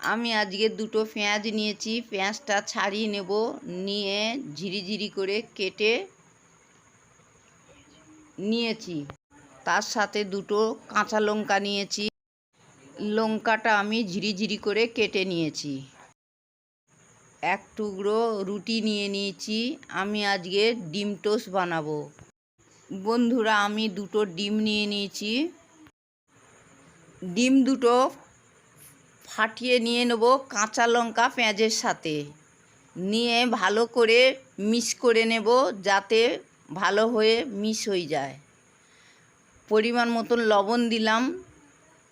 আমি আজকে দুটো পেঁয়াজ নিয়েছি, পেঁয়াজটা ছাড়িয়ে নেব, নিয়ে ঝিরিঝিরি করে কেটে নিয়েছি। তার সাথে দুটো কাঁচা লঙ্কা নিয়েছি, লঙ্কাটা আমি ঝিরিঝিরি করে কেটে নিয়েছি। এক টুকরো রুটি নিয়ে নিয়েছি, আমি আজকে ডিম টোস্ট বানাবো। বন্ধুরা, আমি দুটো ডিম নিয়ে নিয়েছি, ডিম দুটো ফাটিয়ে নিয়ে নেব কাঁচা লঙ্কা পেঁয়াজের সাথে, নিয়ে ভালো করে মিক্স করে নেব যাতে ভালো হয়ে মিক্স হয়ে যায়। পরিমাণ মতন লবণ দিলাম,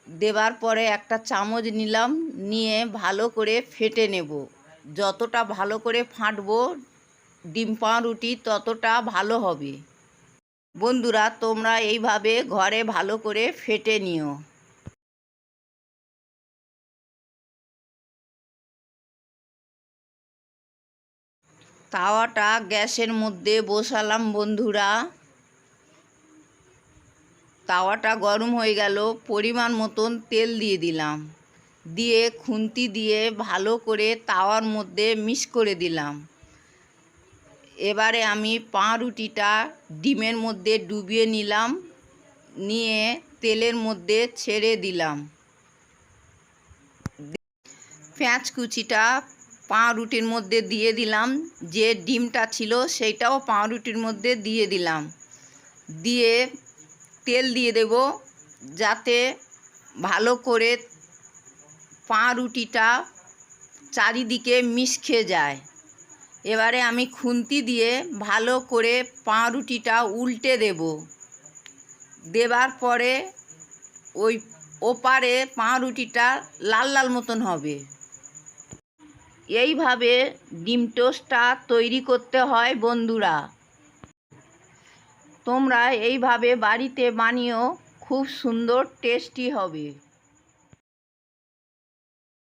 দেবার পরে একটা চামচ নিলাম, নিয়ে ভালো করে ফেটে নেব। যতটা ভালো করে ফাটবো ডিম পাউরুটি ততটা ভালো হবে। বন্ধুরা, তোমরা এইভাবে ঘরে ভালো করে ফেটে নিও। তাওয়াটা গ্যাসের মধ্যে বসালাম বন্ধুরা। তাওয়াটা গরম হয়ে গেল, পরিমাণ মতন তেল দিয়ে দিলাম, দিয়ে খুন্তি দিয়ে ভালো করে তাওয়ার মধ্যে মিক্স করে দিলাম। এবারে আমি পাউরুটিটা ডিমের মধ্যে ডুবিয়ে নিলাম, নিয়ে তেলের মধ্যে ছেড়ে দিলাম। পেঁয়াজ কুচিটা পাউরুটির মধ্যে দিয়ে দিলাম, যে ডিমটা ছিল সেইটাও পাউরুটির মধ্যে দিয়ে দিলাম, দিয়ে তেল দিয়ে দেব যাতে ভালো করে পাউরুটিটা চারিদিকে মিশে যায়। এবারে আমি খুন্তি দিয়ে ভালো করে পাউরুটিটা উল্টে দেব, দেবার পরে ওই ওপারে পাউরুটিটা লাল লাল মতন হবে। এইভাবে ডিম টোস্টটা তৈরি করতে হয় বন্ধুরা। তোমরা এইভাবে বাড়িতে বানিয়েও খুব সুন্দর টেস্টি হবে।